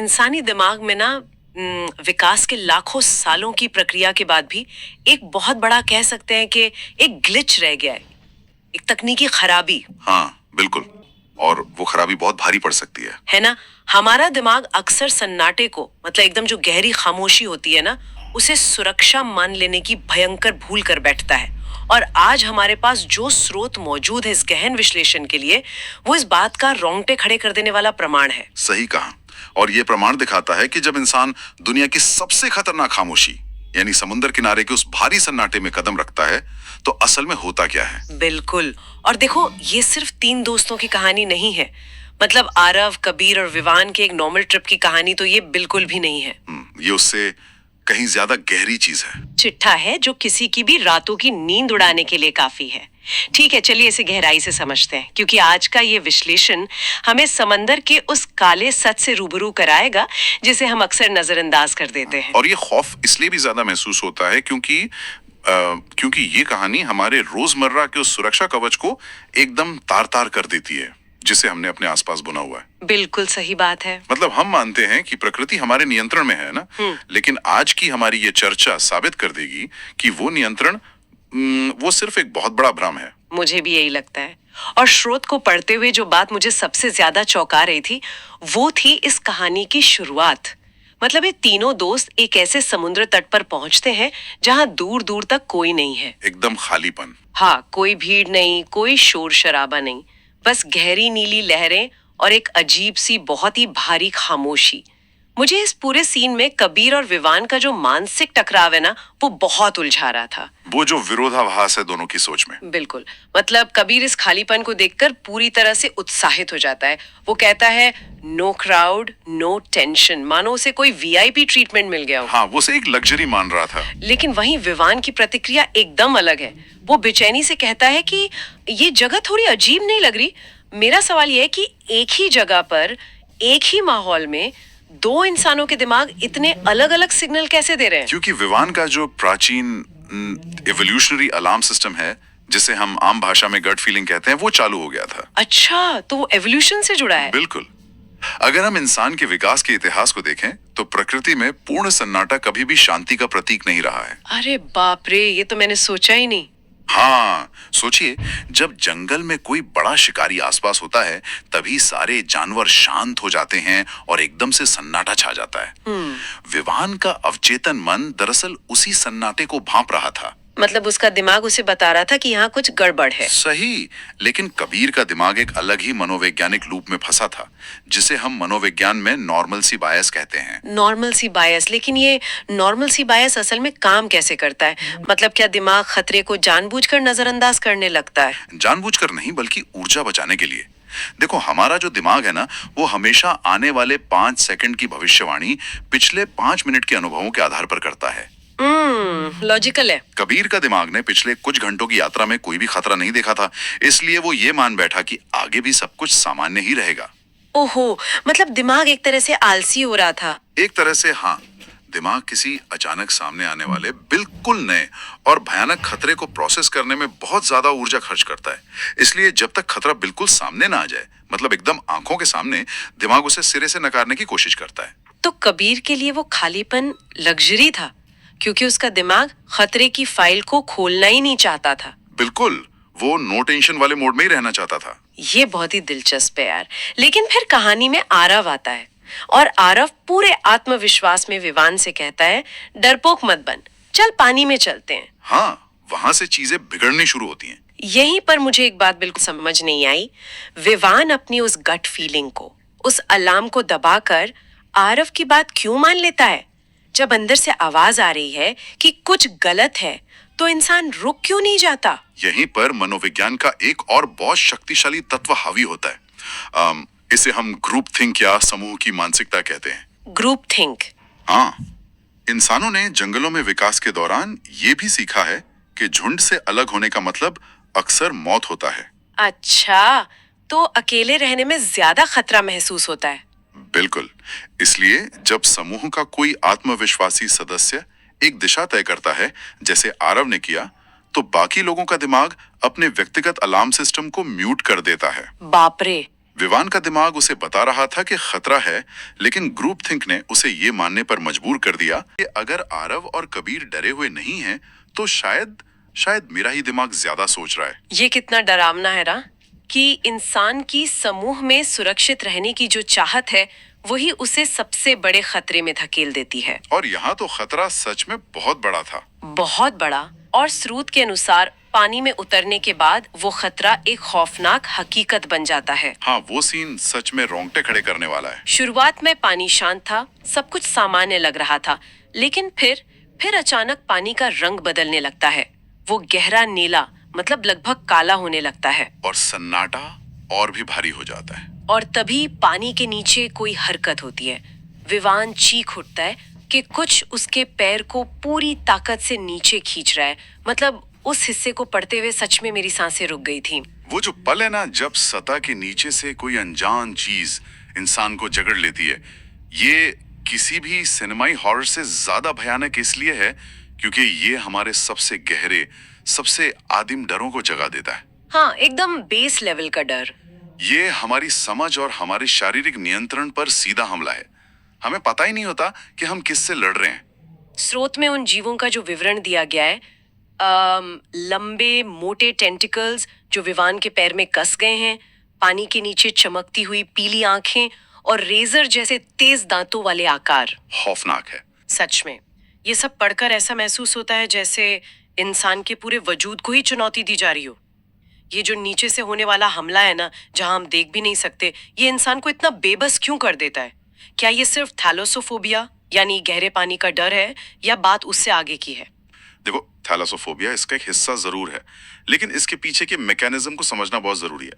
इंसानी दिमाग में ना विकास के लाखों सालों की प्रक्रिया के बाद भी एक बहुत बड़ा कह सकते हैं कि एक ग्लिच रह गया है, एक तकनीकी खराबी। हाँ, बिल्कुल। और वो खराबी बहुत भारी पड़ सकती है ना। हमारा दिमाग अक्सर सन्नाटे को, मतलब एकदम जो गहरी खामोशी होती है ना, उसे सुरक्षा मान लेने की भयंकर भूल कर बैठता है। और आज हमारे पास जो स्रोत मौजूद है इस गहन विश्लेषण के लिए, वो इस बात का रोंगटे खड़े कर देने वाला प्रमाण है। सही कहा। और ये प्रमाण दिखाता है कि जब इंसान दुनिया की सबसे खतरनाक खामोशी यानी समुद्र किनारे के उस भारी सन्नाटे में कदम रखता है, तो असल में होता क्या है। बिल्कुल। और देखो, ये सिर्फ तीन दोस्तों की कहानी नहीं है। मतलब आरव, कबीर और विवान के एक नॉर्मल ट्रिप की कहानी तो ये बिल्कुल भी नहीं है। ये उससे कहीं ज्यादा गहरी चीज है। चिट्ठा है जो किसी की भी रातों की नींद उड़ाने के लिए काफी है। ठीक है, चलिए इसे गहराई से समझते हैं, क्योंकि आज का ये विश्लेषण हमें समंदर के उस काले सच से रूबरू कराएगा जिसे हम अक्सर नजरअंदाज कर देते हैं। और ये खौफ इसलिए भी ज्यादा महसूस होता है क्योंकि ये कहानी हमारे रोजमर्रा के उस सुरक्षा कवच को एकदम तार तार कर देती है जिसे हमने अपने आसपास बुना हुआ है। बिल्कुल सही बात है। मतलब हम मानते हैं कि प्रकृति हमारे नियंत्रण में है ना, लेकिन आज की हमारी ये चर्चा साबित कर देगी कि वो नियंत्रण वो सिर्फ एक बहुत बड़ा भ्रम है। मुझे भी यही लगता है। और स्रोत को पढ़ते हुए जो बात मुझे सबसे ज्यादा चौंका रही थी, वो थी इस कहानी की शुरुआत। मतलब ये तीनों दोस्त एक ऐसे समुद्र तट पर पहुंचते हैं जहां दूर दूर तक कोई नहीं है। एकदम खालीपन। हाँ, कोई भीड़ नहीं, कोई शोर शराबा नहीं, बस गहरी नीली लहरें और एक अजीब सी बहुत ही भारी खामोशी। मुझे इस पूरे सीन में कबीर और विवान का जो मानसिक टकराव है ना, वो बहुत उलझा रहा था। वो जो विरोधाभास है दोनों की सोच में। बिल्कुल। मतलब कबीर इस खालीपन को देखकर पूरी तरह से उत्साहित हो जाता है। वो कहता है, नो क्राउड नो टेंशन, मानो उसे कोई वीआईपी ट्रीटमेंट मिल गया हो। हाँ, वो उसे एक लग्जरी मान रहा था। लेकिन वहीं विवान की प्रतिक्रिया एकदम अलग है। वो बेचैनी से कहता है कि ये जगह थोड़ी अजीब नहीं लग रही। मेरा सवाल ये है कि एक ही जगह पर, एक ही माहौल में दो इंसानों के दिमाग इतने अलग अलग सिग्नल कैसे दे रहे हैं? क्योंकि विवान का जो प्राचीन एवोल्यूशनरी अलार्म सिस्टम है, जिसे हम आम भाषा में गट फीलिंग कहते हैं, वो चालू हो गया था। अच्छा, तो वो एवोल्यूशन से जुड़ा है। बिल्कुल। अगर हम इंसान के विकास के इतिहास को देखें, तो प्रकृति में पूर्ण सन्नाटा कभी भी शांति का प्रतीक नहीं रहा है। अरे बाप रे, ये तो मैंने सोचा ही नहीं। हाँ, सोचिए, जब जंगल में कोई बड़ा शिकारी आसपास होता है, तभी सारे जानवर शांत हो जाते हैं और एकदम से सन्नाटा छा जाता है। विवान का अवचेतन मन दरअसल उसी सन्नाटे को भांप रहा था। मतलब उसका दिमाग उसे बता रहा था कि यहाँ कुछ गड़बड़ है। सही। लेकिन कबीर का दिमाग एक अलग ही मनोवैज्ञानिक लूप में फंसा था, जिसे हम मनोविज्ञान में नॉर्मल सी बायस कहते हैं। नॉर्मल सी बायस? लेकिन ये नॉर्मल सी बायस असल में काम कैसे करता है? मतलब क्या दिमाग खतरे को जानबूझकर नजरअंदाज करने लगता है? जानबूझकर नहीं, बल्कि ऊर्जा बचाने के लिए। देखो, हमारा जो दिमाग है ना, वो हमेशा आने वाले 5 सेकंड की भविष्यवाणी पिछले 5 मिनट के अनुभवों के आधार पर करता है। लॉजिकल है। कबीर का दिमाग ने पिछले कुछ घंटों की यात्रा में कोई भी खतरा नहीं देखा था, इसलिए वो ये मान बैठा कि आगे भी सब कुछ सामान्य ही रहेगा। ओहो, मतलब दिमाग एक तरह से आलसी हो रहा था। एक तरह से हाँ। दिमाग किसी अचानक सामने आने वाले बिल्कुल नए और भयानक खतरे को प्रोसेस करने में बहुत ज्यादा ऊर्जा खर्च करता है। इसलिए जब तक खतरा बिल्कुल सामने ना आ जाए, मतलब एकदम आंखों के सामने, दिमाग उसे सिरे से नकारने की कोशिश करता है। तो कबीर के लिए वो खालीपन लग्जरी था, क्योंकि उसका दिमाग खतरे की फाइल को खोलना ही नहीं चाहता था। बिल्कुल, वो नो टेंशन वाले मोड में ही रहना चाहता था। ये बहुत ही दिलचस्प है यार। लेकिन फिर कहानी में आरव आता है, और आरव पूरे आत्मविश्वास में विवान से कहता है, डरपोक मत बन, चल पानी में चलते हैं। हाँ, वहां से चीजें बिगड़नी शुरू होती हैं। यहीं पर मुझे एक बात बिल्कुल समझ नहीं आई। विवान अपनी उस गट फीलिंग को, उस अलार्म को दबाकर आरव की बात क्यों मान लेता है? जब अंदर से आवाज आ रही है कि कुछ गलत है, तो इंसान रुक क्यों नहीं जाता? यहीं पर मनोविज्ञान का एक और बहुत शक्तिशाली तत्व हावी होता है। इसे हम ग्रुप थिंक या समूह की मानसिकता कहते हैं। Group think? हाँ, इंसानों ने जंगलों में विकास के दौरान ये भी सीखा है कि झुंड से अलग होने का मतलब अक्सर मौत होता है। अच्छा, तो अकेले रहने में ज्यादा खतरा महसूस होता है। बिल्कुल। इसलिए जब समूह का कोई आत्मविश्वासी सदस्य एक दिशा तय करता है, जैसे आरव ने किया, तो बाकी लोगों का दिमाग अपने व्यक्तिगत अलार्म सिस्टम को म्यूट कर देता है। बाप रे। विवान का दिमाग उसे बता रहा था कि खतरा है, लेकिन ग्रुप थिंक ने उसे ये मानने पर मजबूर कर दिया कि अगर आरव और कबीर डरे हुए नहीं हैं, तो शायद मेरा ही दिमाग ज्यादा सोच रहा है। ये कितना डरावना है ना, कि इंसान की समूह में सुरक्षित रहने की जो चाहत है वही उसे सबसे बड़े खतरे में धकेल देती है। और यहाँ तो खतरा सच में बहुत बड़ा था। बहुत बड़ा। और स्रोत के अनुसार पानी में उतरने के बाद वो खतरा एक खौफनाक हकीकत बन जाता है। हाँ, वो सीन सच में रोंगटे खड़े करने वाला है। शुरुआत में पानी शांत था, सब कुछ सामान्य लग रहा था, लेकिन फिर अचानक पानी का रंग बदलने लगता है। वो गहरा नीला, मतलब लगभग काला होने लगता है। और सन्नाटा और भी भारी हो जाता है। और तभी पानी के नीचे कोई हरकत होती है। विवान चीख उठता है कि कुछ उसके पैर को पूरी ताकत से नीचे खींच रहा है। मतलब उस हिस्से को पढ़ते हुए सच में मेरी सांसें रुक गई थी। वो जो पल है ना, जब सतह के नीचे से कोई अनजान चीज इंसान को जकड़ लेती है, ये किसी भी सिनेमाई हॉरर से ज्यादा भयानक इसलिए है क्योंकि ये हमारे सबसे गहरे, सबसे आदिम डरों को जगा देता है। हाँ, एकदम बेस लेवल का डर। ये हमारी समझ और हमारे शारीरिक नियंत्रण पर सीधा हमला है। हमें पता ही नहीं होता कि हम किससे लड़ रहे हैं। स्रोत में उन जीवों का जो विवरण दिया गया है, लंबे मोटे टेंटिकल्स जो विवान के पैर में कस गए हैं, पानी के नीचे चमकती हुई पीली आंखें और रेजर जैसे तेज दांतों वाले आकार। खौफनाक है। सच में ये सब पढ़कर ऐसा महसूस होता है जैसे इंसान के पूरे वजूद को ही चुनौती दी जा रही हो। ये जो नीचे से होने वाला हमला है ना, जहां हम देख भी नहीं सकते, ये इंसान को इतना बेबस क्यों कर देता है? क्या ये सिर्फ थैलोसोफोबिया यानी गहरे पानी का डर है, या बात उससे आगे की है? देखो, थैलासोफोबिया इसका एक हिस्सा जरूर है, लेकिन इसके पीछे के मैकेनिज्म को समझना बहुत जरूरी है।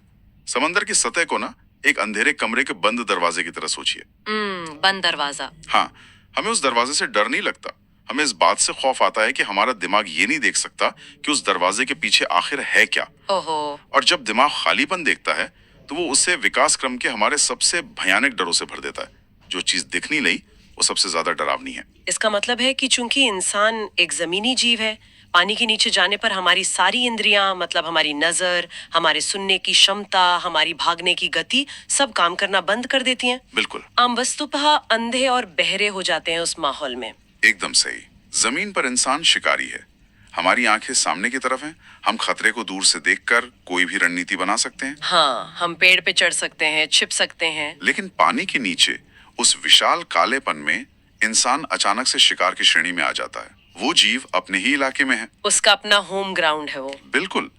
समंदर की सतह को ना एक अंधेरे कमरे के बंद दरवाजे की तरह सोचिए। बंद दरवाजा। हाँ, हमें उस दरवाजे से डर नहीं लगता। हमें इस बात से खौफ आता है कि हमारा दिमाग ये नहीं देख सकता कि उस दरवाजे के पीछे आखिर है क्या। ओहो। और जब दिमाग खालीपन देखता है तो वो उसे विकास क्रम के हमारे सबसे भयानक डरों से भर देता है। जो चीज दिख नहीं रही वो सबसे ज्यादा डरावनी है। इसका मतलब है कि चूंकि इंसान एक जमीनी जीव है, पानी के नीचे जाने पर हमारी सारी इंद्रियां, मतलब हमारी नजर, हमारे सुनने की क्षमता, हमारी भागने की गति, सब काम करना बंद कर देती हैं। बिल्कुल। हम वस्तुतः अंधे और बहरे हो जाते हैं उस माहौल में। एकदम सही। जमीन पर इंसान शिकारी है। हमारी आंखें सामने की तरफ हैं। हम खतरे को दूर से देखकर कोई भी रणनीति बना सकते हैं। हाँ, हम पेड़ पे चढ़ सकते हैं, छिप सकते हैं। लेकिन पानी के नीचे उस विशाल कालेपन में इंसान अचानक से शिकार की श्रेणी में आ जाता है। वो जीव अपने ही इलाके में है। उसका अपना होम ग्राउंड है वो। बिल्कुल।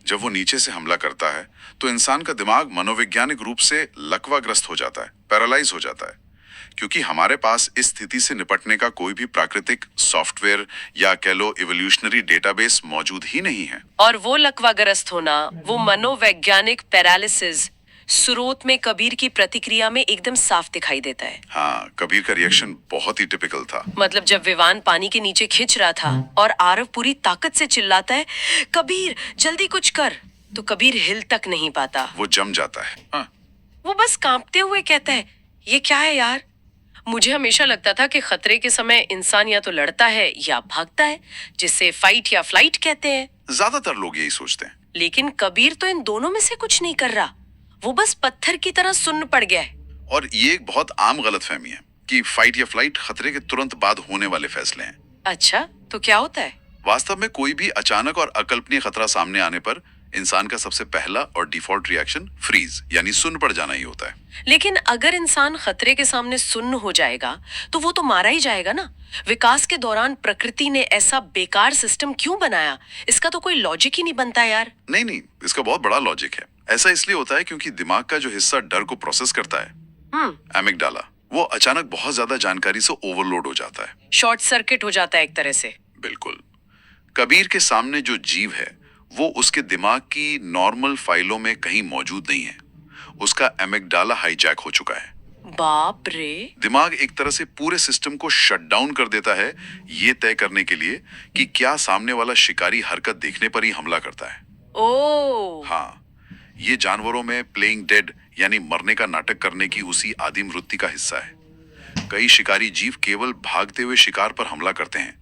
जब वो नीचे से हमला करता है तो इंसान का दिमाग मनोवैज्ञानिक रूप से लकवाग्रस्त हो जाता है, पैरालाइज हो जाता है, क्योंकि हमारे पास इस स्थिति से निपटने का कोई भी प्राकृतिक सॉफ्टवेयर या कह लो इवोल्यूशनरी डेटाबेस मौजूद ही नहीं है। और वो लकवाग्रस्त होना, वो मनोवैज्ञानिक पैरालिसिस स्रोत में कबीर की प्रतिक्रिया में एकदम साफ दिखाई देता है। हाँ, कबीर का रिएक्शन बहुत ही टिपिकल था। मतलब जब विवान पानी के नीचे खिंच रहा था और आरव पूरी ताकत से चिल्लाता है, कबीर जल्दी कुछ कर, तो कबीर हिल तक नहीं पाता। वो जम जाता है। हाँ। वो बस कांपते हुए कहता है, ये क्या है यार? मुझे हमेशा लगता था कि खतरे के समय इंसान या तो लड़ता है या भागता है, जिसे फाइट या फ्लाइट कहते हैं। ज्यादातर लोग यही सोचते हैं। लेकिन कबीर तो इन दोनों में से कुछ नहीं कर रहा। वो बस पत्थर की तरह सुन्न पड़ गया है। और ये एक बहुत आम गलतफहमी है कि फाइट या फ्लाइट खतरे के तुरंत बाद होने वाले फैसले हैं। अच्छा, तो क्या होता है? वास्तव में कोई भी अचानक और अकल्पनीय खतरा सामने आने पर इंसान का सबसे पहला और डिफॉल्ट रिएक्शन फ्रीज यानी सुन्न पड़ जाना ही होता है। लेकिन अगर इंसान खतरे के सामने सुन्न हो जाएगा तो वो तो मारा ही जाएगा ना। विकास के दौरान प्रकृति ने ऐसा बेकार सिस्टम क्यों बनाया? इसका तो कोई लॉजिक ही नहीं बनता यार। नहीं, इसका बहुत बड़ा लॉजिक है। ऐसा इसलिए होता है क्योंकि दिमाग का जो हिस्सा डर को प्रोसेस करता है, एमिगडाला, वो अचानक बहुत ज्यादा जानकारी से ओवरलोड हो जाता है। शॉर्ट सर्किट हो जाता है एक तरह से। बिल्कुल। कबीर के सामने जो जीव है वो उसके दिमाग की नॉर्मल फाइलों में कहीं मौजूद नहीं है। उसका एमिगडाला हाईजैक हो चुका है। बाप रे। दिमाग एक तरह से पूरे सिस्टम को शट डाउन कर देता है, ये तय करने के लिए कि क्या सामने वाला शिकारी हरकत देखने पर ही हमला करता है। ओह। हाँ, ये जानवरों में प्लेइंग डेड यानी मरने का नाटक करने की उसी आदिम वृत्ति का हिस्सा है। कई शिकारी जीव केवल भागते हुए शिकार पर हमला करते हैं,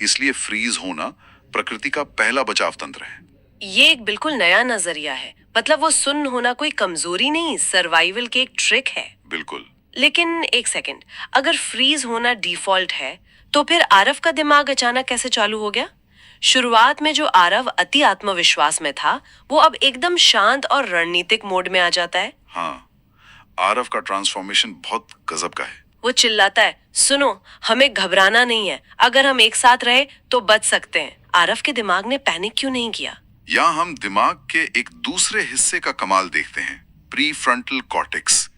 इसलिए फ्रीज होना प्रकृति का पहला बचाव तंत्र है। ये एक बिल्कुल नया नजरिया है। मतलब वो सुन्न होना कोई कमजोरी नहीं, सर्वाइवल की एक ट्रिक है। बिल्कुल। लेकिन एक सेकंड, अगर फ्रीज होना डिफॉल्ट है तो फिर आरव का दिमाग अचानक कैसे चालू हो गया? शुरुआत में जो आरव अति आत्मविश्वास में था, वो अब एकदम शांत और रणनीतिक मोड में आ जाता है। हाँ, आरव का ट्रांसफॉर्मेशन बहुत गजब का है। वो चिल्लाता है, सुनो, हमें घबराना नहीं है, अगर हम एक साथ रहे तो बच सकते हैं। आरव के दिमाग ने पैनिक क्यों नहीं किया? यहाँ हम दिमाग के एक दूसरे हिस्से का कमाल देखते हैं, प्री फ्रंटल कॉर्टेक्स।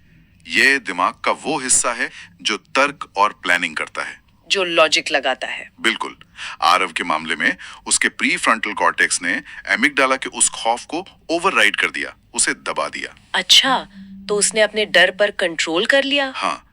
ये दिमाग का वो हिस्सा है जो तर्क और प्लानिंग करता है, जो लॉजिक लगाता है। बिल्कुल। आरव के मामले में उसके प्री फ्रंटल कॉर्टेक्स ने एमिगडाला के उस खौफ को ओवरराइड कर दिया, उसे दबा दिया। अच्छा, तो उसने अपने डर पर कंट्रोल कर लिया। हाँ,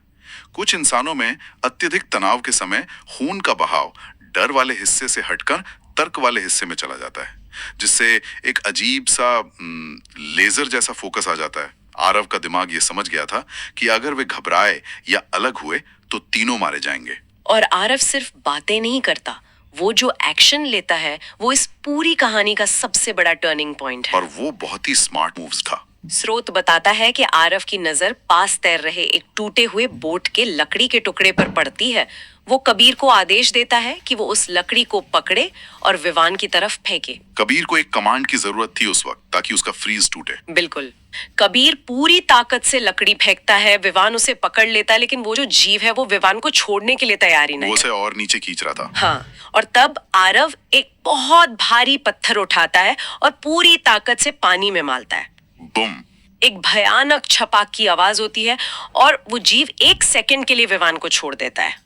कुछ इंसानों में अत्यधिक तनाव के समय खून का बहाव डर वाले हिस्से से हटकर तर्क वाले हिस्से में चला जाता है, जिससे एक अजीब सा लेजर जैसा फोकस आ जाता है। आरव का दिमाग ये समझ गया था कि अगर वे घबराए या अलग हुए तो तीनों मारे जाएंगे। और आरव सिर्फ बातें नहीं करता, वो जो एक्शन लेता है वो इस पूरी कहानी का सबसे बड़ा टर्निंग पॉइंट है। और वो बहुत ही स्मार्ट मूव्स था। स्रोत बताता है कि आरव की नजर पास तैर रहे एक टूटे हुए बोट के लकड़ी के टुकड़े पर पड़ती है। वो कबीर को आदेश देता है कि वो उस लकड़ी को पकड़े और विवान की तरफ फेंके। कबीर को एक कमांड की जरूरत थी उस वक्त, ताकि उसका फ्रीज टूटे। बिल्कुल। कबीर पूरी ताकत से लकड़ी फेंकता है, विवान उसे पकड़ लेता है, लेकिन वो जो जीव है वो विवान को छोड़ने के लिए तैयार ही नहीं वो है। उसे और नीचे खींच रहा था। हाँ, और तब आरव एक बहुत भारी पत्थर उठाता है और पूरी ताकत से पानी में मारता है। बुम! एक भयानक छपाक की आवाज होती है और वो जीव एक सेकंड के लिए विवान को छोड़ देता है।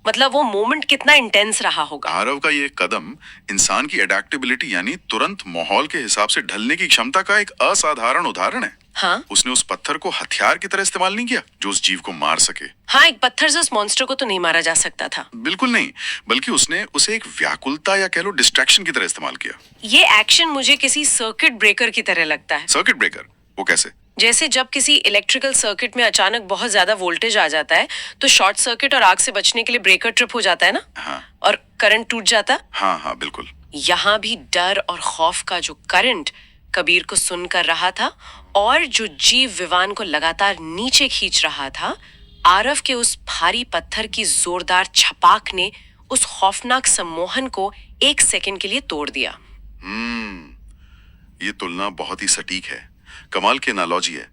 मतलब वो मोमेंट कितना इंटेंस रहा होगा। आरव का ये कदम इंसान की एडेप्टेबिलिटी यानी तुरंत माहौल के हिसाब से ढलने की क्षमता का एक असाधारण उदाहरण है। हाँ, उसने उस पत्थर को हथियार की तरह इस्तेमाल नहीं किया जो उस जीव को मार सके। हाँ, एक पत्थर से उस मॉन्स्टर को तो नहीं मारा जा सकता था। बिल्कुल नहीं, बल्कि उसने उसे एक व्याकुलता या कह लो डिस्ट्रैक्शन की तरह इस्तेमाल किया। ये एक्शन मुझे किसी सर्किट ब्रेकर की तरह लगता है। Circuit breaker? वो कैसे? जैसे जब किसी इलेक्ट्रिकल सर्किट में अचानक बहुत ज्यादा वोल्टेज आ जाता है तो शॉर्ट सर्किट और आग से बचने के लिए ब्रेकर ट्रिप हो जाता है ना। हाँ और करंट टूट जाता। हाँ हाँ, बिल्कुल। यहाँ भी डर और खौफ का जो करंट कबीर को सुन कर रहा था और जो जीव विवान को लगातार नीचे खींच रहा था, आरव के उस भारी पत्थर की जोरदार छपाक ने उस खौफनाक सम्मोहन को एक सेकंड के लिए तोड़ दिया। ये तुलना बहुत ही सटीक है, कमाल की एनालॉजी है।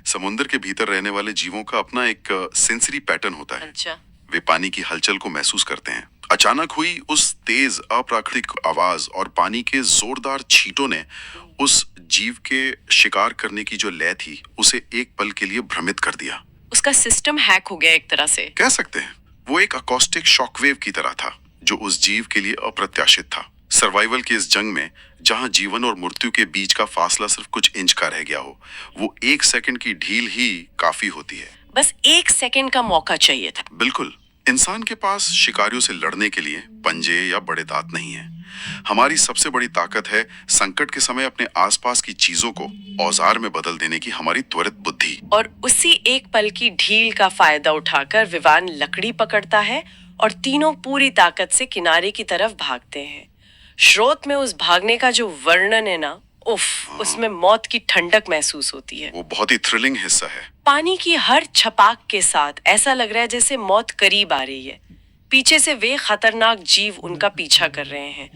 समुद्र के भीतर रहने वाले जीवों का अपना एक सेंसरी पैटर्न होता है। अच्छा। वे पानी की हलचल को महसूस करते हैं। अचानक हुई उस तेज अप्राकृतिक आवाज और पानी के जोरदार छींटों ने उस जीव के शिकार करने की जो लय थी उसे एक पल के लिए भ्रमित कर दिया। उसका सिस्टम हैक हो गया एक तरह से, कह सकते हैं। वो एक अकॉस्टिक शॉकवेव की तरह था जो उस जीव के लिए अप्रत्याशित था। सर्वाइवल की इस जंग में जहां जीवन और मृत्यु के बीच का फासला सिर्फ कुछ इंच का रह गया हो, वो एक सेकंड की ढील ही काफी होती है। बस एक सेकंड का मौका चाहिए था। बिल्कुल। इंसान के पास शिकारियों से लड़ने के लिए पंजे या बड़े दांत नहीं है। हमारी सबसे बड़ी ताकत है संकट के समय अपने आसपास की चीजों को औजार में बदल देने की हमारी त्वरित बुद्धि। और उसी एक पल की ढील का फायदा उठाकर विवान लकड़ी पकड़ता है और तीनों पूरी ताकत से किनारे की तरफ भागते हैं। स्रोत में उस भागने का जो वर्णन है ना, उफ, उसमें मौत की ठंडक महसूस होती है। वो बहुत ही थ्रिलिंग हिस्सा है। पानी की हर छपाक के साथ ऐसा लग रहा है जैसे मौत करीब आ रही है। पीछे से वे खतरनाक जीव उनका पीछा कर रहे हैं।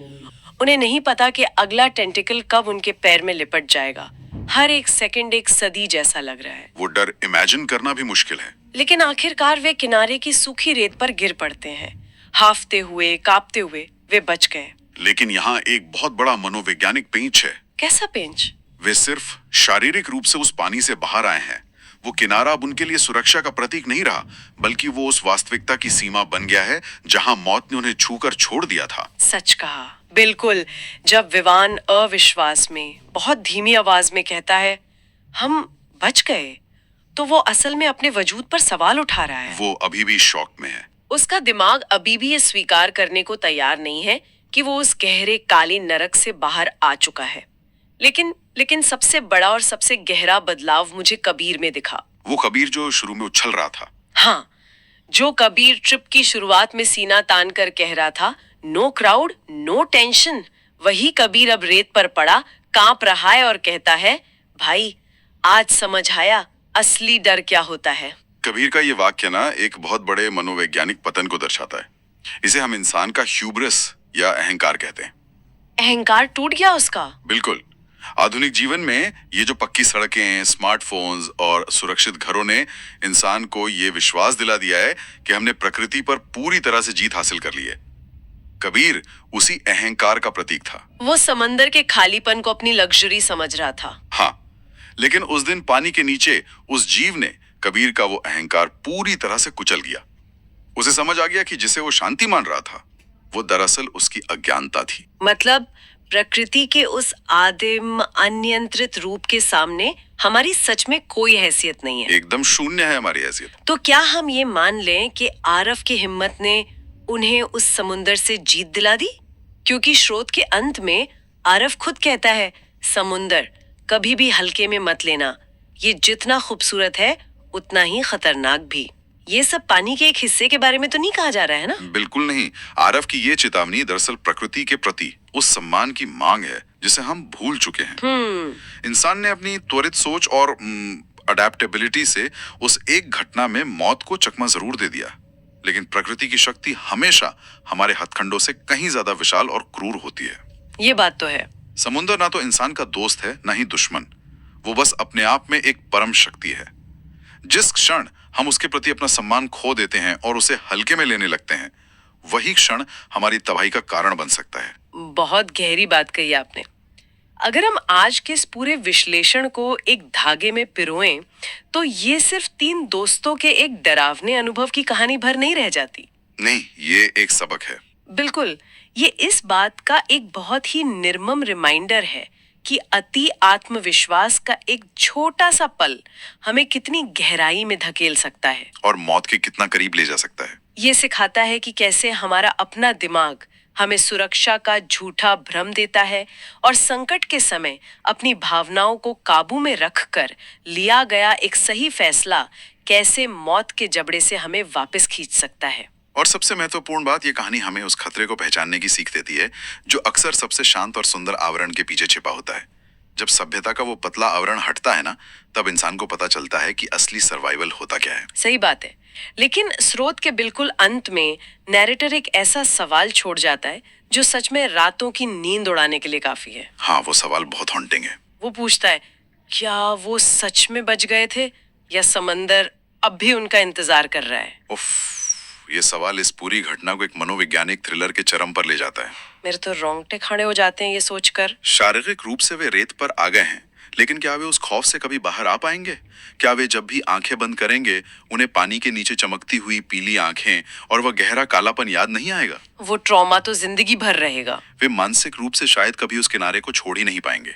उन्हें नहीं पता कि अगला टेंटिकल कब उनके पैर में लिपट जाएगा। हर एक सेकंड एक सदी जैसा लग रहा है। वो डर इमेजिन करना भी मुश्किल है। लेकिन आखिरकार वे किनारे की सूखी रेत पर गिर पड़ते हैं। हाफते हुए, कांपते हुए वे बच गए। लेकिन यहाँ एक बहुत बड़ा मनोवैज्ञानिक पेंच है। कैसा पेंच? वे सिर्फ शारीरिक रूप से उस पानी से बाहर आए हैं। वो किनारा अब उनके लिए सुरक्षा का प्रतीक नहीं रहा, बल्कि वो उस वास्तविकता की सीमा बन गया है जहां मौत ने उन्हें छूकर छोड़ दिया था। सच कहा, बिल्कुल। जब विवान अविश्वास में बहुत धीमी आवाज में कहता है, हम बच गए, तो वो असल में अपने वजूद पर सवाल उठा रहा है। वो अभी भी शॉक में है। उसका दिमाग अभी भी ये स्वीकार करने को तैयार नहीं है कि वो उस गहरे काले नरक से बाहर आ चुका है। लेकिन सबसे बड़ा और सबसे गहरा बदलाव मुझे कबीर में दिखा। वो कबीर जो शुरू में उछल रहा था। हाँ, जो कबीर ट्रिप की शुरुआत में सीना तान कर कह रहा था, नो क्राउड नो टेंशन, वही कबीर अब रेत पर पड़ा कांप रहा है और कहता है, भाई आज समझ आया असली डर क्या होता है। कबीर का ये वाक्य ना एक बहुत बड़े मनोवैज्ञानिक पतन को दर्शाता है। इसे हम इंसान का ह्यूब्रिस या अहंकार कहते हैं। अहंकार टूट गया उसका। बिल्कुल। आधुनिक जीवन में ये जो पक्की सड़कें, स्मार्टफोन्स और सुरक्षित घरों ने इंसान को ये विश्वास दिला दिया है कि हमने प्रकृति पर पूरी तरह से जीत हासिल कर ली है। कबीर उसी अहंकार का प्रतीक था। वो समंदर के खालीपन को अपनी लग्जरी समझ रहा था। हाँ, लेकिन उस दिन पानी के नीचे उस जीव ने कबीर का वो अहंकार पूरी तरह से कुचल दिया। उसे समझ आ गया कि जिसे वो शांति मान रहा था वो दरअसल उसकी अज्ञानता थी। मतलब प्रकृति के उस आदिम अनियंत्रित रूप के सामने हमारी सच में कोई हैसियत नहीं है। एकदम शून्य है हमारी हैसियत। तो क्या हम ये मान लें कि आरव की हिम्मत ने उन्हें उस समुंदर से जीत दिला दी? क्योंकि स्रोत के अंत में आरव खुद कहता है, समुंदर कभी भी हल्के में मत लेना, ये जितना खूबसूरत है उतना ही खतरनाक भी। ये सब पानी के एक हिस्से के बारे में तो नहीं कहा जा रहा है ना? बिल्कुल नहीं। आरव की ये चेतावनी दरअसल प्रकृति के प्रति उस सम्मान की मांग है जिसे हम भूल चुके हैं। इंसान ने अपनी त्वरित सोच और अडेप्टेबिलिटी से उस एक घटना में मौत को चकमा जरूर दे दिया, लेकिन प्रकृति की शक्ति हमेशा हमारे हथकंडों से कहीं ज्यादा विशाल और क्रूर होती है। ये बात तो है। समुद्र ना तो इंसान का दोस्त है ना ही दुश्मन, वो बस अपने आप में एक परम शक्ति है। जिस क्षण हम उसके प्रति अपना सम्मान खो देते हैं और उसे हल्के में लेने लगते हैं, वही क्षण हमारी तबाही का कारण बन सकता है। बहुत गहरी बात कही आपने। अगर हम आज के इस पूरे विश्लेषण को एक धागे में पिरोएं, तो ये सिर्फ 3 दोस्तों के एक डरावने अनुभव की कहानी भर नहीं रह जाती। नहीं, ये एक सबक है। बिल्कुल, ये इस बात का एक बहुत ही निर्मम रिमाइंडर है कि अति आत्मविश्वास का एक छोटा सा पल हमें कितनी गहराई में धकेल सकता है और मौत के कितना करीब ले जा सकता है। ये सिखाता है कि कैसे हमारा अपना दिमाग हमें सुरक्षा का झूठा भ्रम देता है और संकट के समय अपनी भावनाओं को काबू में रखकर लिया गया एक सही फैसला कैसे मौत के जबड़े से हमें वापस खींच सकता है। और सबसे महत्वपूर्ण बात, ये कहानी हमें उस खतरे को पहचानने की सीख देती है जो अक्सर सबसे शांत और सुंदर आवरण के पीछे छिपा होता है। जब सभ्यता का वो पतला आवरण हटता है ना, तब इंसान को पता चलता है कि असली सर्वाइवल होता क्या है। सही बात है। लेकिन स्रोत के बिल्कुल अंत में नैरेटर एक ऐसा सवाल छोड़ जाता है जो सच में रातों की नींद उड़ाने के लिए काफी है। हाँ, वो सवाल बहुत हॉन्टिंग है। वो पूछता है, क्या वो सच में बच गए थे या समंदर अब भी उनका इंतजार कर रहा है? उफ, ये सवाल इस पूरी घटना को एक मनोवैज्ञानिक थ्रिलर के चरम पर ले जाता है। मेरे तो रोंगटे खड़े हो जाते हैं ये सोचकर। शारीरिक रूप से वे रेत पर आ गए हैं, लेकिन क्या वे उस खौफ से कभी बाहर आ पाएंगे? क्या वे जब भी आंखें बंद करेंगे उन्हें पानी के नीचे चमकती हुई पीली आंखें और वह गहरा कालापन याद नहीं आएगा? वो ट्रॉमा तो जिंदगी भर रहेगा। वे मानसिक रूप से शायद कभी उस किनारे को छोड़ ही नहीं पाएंगे।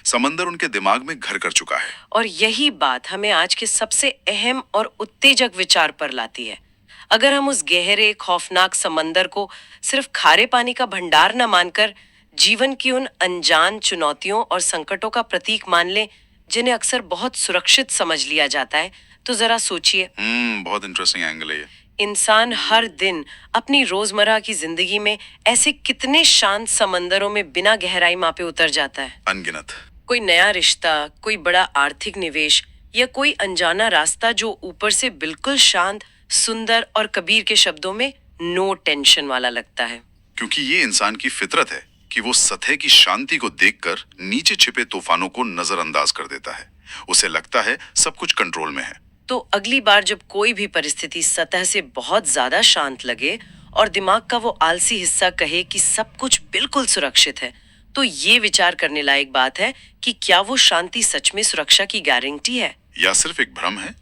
समंदर उनके दिमाग में घर कर चुका है। और यही बात हमें आज के सबसे अहम और उत्तेजक विचार पर लाती है। अगर हम उस गहरे खौफनाक समंदर को सिर्फ खारे पानी का भंडार न मानकर जीवन की उन अनजान चुनौतियों और संकटों का प्रतीक मान लें जिन्हें अक्सर बहुत सुरक्षित समझ लिया जाता है, तो जरा सोचिए। बहुत इंटरेस्टिंग एंगल है ये। इंसान हर दिन अपनी रोजमर्रा की जिंदगी में ऐसे कितने शांत समंदरों में बिना गहराई मापे उतर जाता है। अनगिनत। कोई नया रिश्ता, कोई बड़ा आर्थिक निवेश या कोई अनजाना रास्ता जो ऊपर से बिल्कुल शांत, सुंदर और कबीर के शब्दों में नो टेंशन वाला लगता है। क्योंकि ये इंसान की फितरत है कि वो सतह की शांति को देखकर नीचे छिपे तूफानों को नजरअंदाज कर देता है। उसे लगता है सब कुछ कंट्रोल में है। तो अगली बार जब कोई भी परिस्थिति सतह से बहुत ज्यादा शांत लगे और दिमाग का वो आलसी हिस्सा कहे कि सब कुछ बिल्कुल सुरक्षित है, तो ये विचार करने लायक बात है कि क्या वो शांति सच में सुरक्षा की गारंटी है या सिर्फ एक भ्रम है,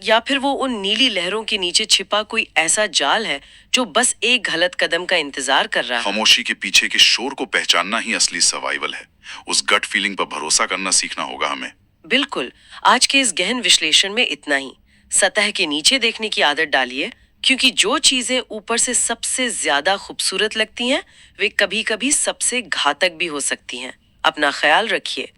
या फिर वो उन नीली लहरों के नीचे छिपा कोई ऐसा जाल है जो बस एक गलत कदम का इंतजार कर रहा है। खामोशी के पीछे के शोर को पहचानना ही असली सर्वाइवल है। उस गट फीलिंग पर भरोसा करना सीखना होगा हमें। बिल्कुल। आज के इस गहन विश्लेषण में इतना ही। सतह के नीचे देखने की आदत डालिए, क्योंकि जो चीजें ऊपर से सबसे ज्यादा खूबसूरत लगती हैं, वे कभी कभी सबसे घातक भी हो सकती हैं। अपना ख्याल रखिए।